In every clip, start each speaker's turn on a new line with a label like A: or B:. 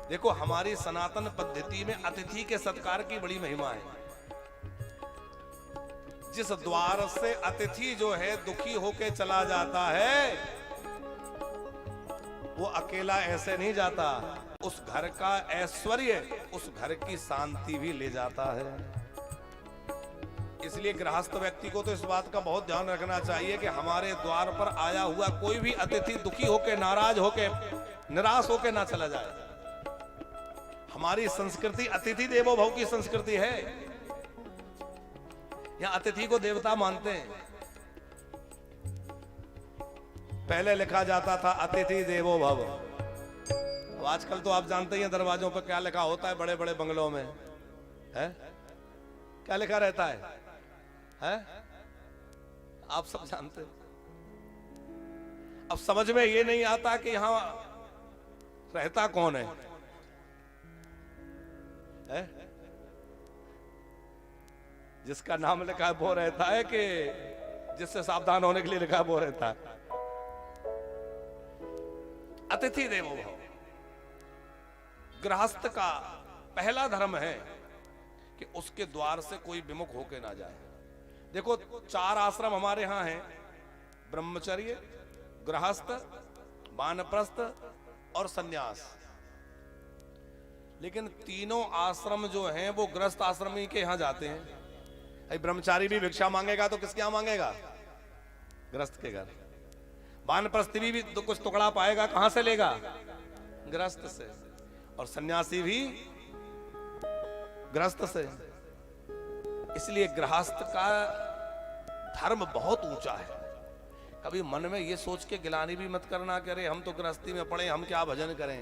A: देखो हमारी सनातन पद्धति में अतिथि के सत्कार की बड़ी महिमा है। जिस द्वार से अतिथि जो है दुखी होके चला जाता है, वो अकेला ऐसे नहीं जाता, उस घर का ऐश्वर्य, उस घर की शांति भी ले जाता है। इसलिए गृहस्थ व्यक्ति को तो इस बात का बहुत ध्यान रखना चाहिए कि हमारे द्वार पर आया हुआ कोई भी अतिथि दुखी होके, नाराज होके, निराश होके ना चला जाए। हमारी संस्कृति अतिथि देवो भव की संस्कृति है। यहां अतिथि को देवता मानते हैं। पहले लिखा जाता था अतिथि देवो भव। अब आजकल तो आप जानते ही हैं दरवाजों पर क्या लिखा होता है, बड़े बड़े बंगलों में है क्या लिखा रहता है? आप सब जानते हैं। अब समझ में ये नहीं आता कि यहां रहता कौन है? जिसका नाम लिखा है वो रहता है कि जिससे सावधान होने के लिए लिखा है वो रहता है? अतिथि देवो भव गृहस्थ का पहला धर्म है कि उसके द्वार से कोई विमुख होके ना जाए। देखो 4 आश्रम हमारे यहां हैं, ब्रह्मचर्य, गृहस्थ, वानप्रस्थ और सन्यास। लेकिन तीनों आश्रम जो हैं वो गृहस्थ आश्रमी के यहां जाते हैं। ब्रह्मचारी भी भिक्षा मांगेगा तो किसके यहां मांगेगा? गृहस्थ के घर। वानप्रस्थ भी तो कुछ टुकड़ा पाएगा, कहां से लेगा? गृहस्थ से। और सन्यासी भी गृहस्थ से। इसलिए गृहस्थ का धर्म बहुत ऊंचा है। कभी मन में ये सोच के गिलानी भी मत करना कि अरे हम तो गृहस्थी में पड़े, हम क्या भजन करें।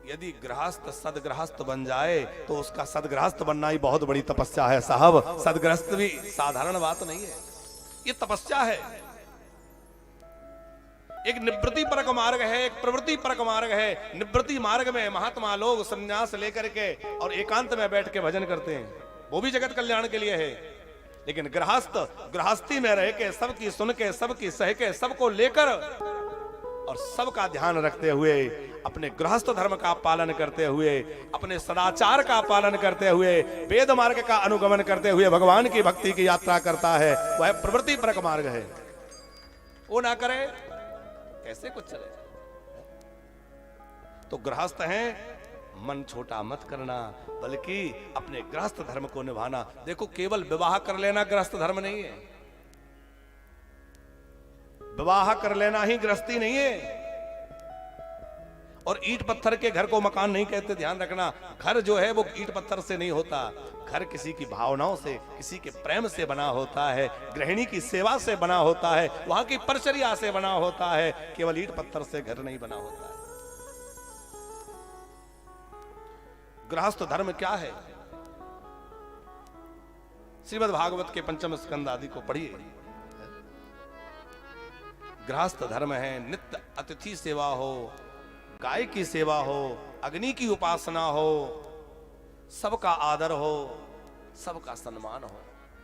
A: यदि गृहस्थ सदगृहस्थ बन जाए तो उसका सदगृहस्थ बनना ही बहुत बड़ी तपस्या है साहब। सदगृहस्थ भी साधारण बात नहीं है, ये तपस्या है। एक निवृत्ति परक मार्ग है, एक प्रवृत्ति परक मार्ग है। निवृत्ति मार्ग में महात्मा लोग संन्यास लेकर के और एकांत में बैठ के भजन करते हैं, वो भी जगत कल्याण के लिए है। लेकिन गृहस्थ गृहस्थी में रह के, सबकी सुन के, सबकी सह के, सबको लेकर और सबका ध्यान रखते हुए, अपने गृहस्थ धर्म का पालन करते हुए, अपने सदाचार का पालन करते हुए, वेद मार्ग का अनुगमन करते हुए भगवान की भक्ति की यात्रा करता है, वह प्रवृत्ति परक मार्ग है। वो ना करे कैसे कुछ चले। तो गृहस्थ हैं, मन छोटा मत करना, बल्कि अपने गृहस्थ धर्म को निभाना। देखो केवल विवाह कर लेना गृहस्थ धर्म नहीं है, विवाह कर लेना ही गृहस्थी नहीं है। और ईंट पत्थर के घर को मकान नहीं कहते, ध्यान रखना। घर जो है वो ईंट पत्थर से नहीं होता, घर किसी की भावनाओं से, किसी के प्रेम से बना होता है, गृहिणी की सेवा से बना होता है, वहां की परिचर्या से बना होता है। केवल ईंट पत्थर से घर नहीं बना होता है। गृहस्थ धर्म क्या है? श्रीमद् भागवत के 5म स्कंद आदि को पढ़िए। गृहस्थ धर्म है नित्य अतिथि सेवा हो, गाय की सेवा हो, अग्नि की उपासना हो, सबका आदर हो, सबका सम्मान हो।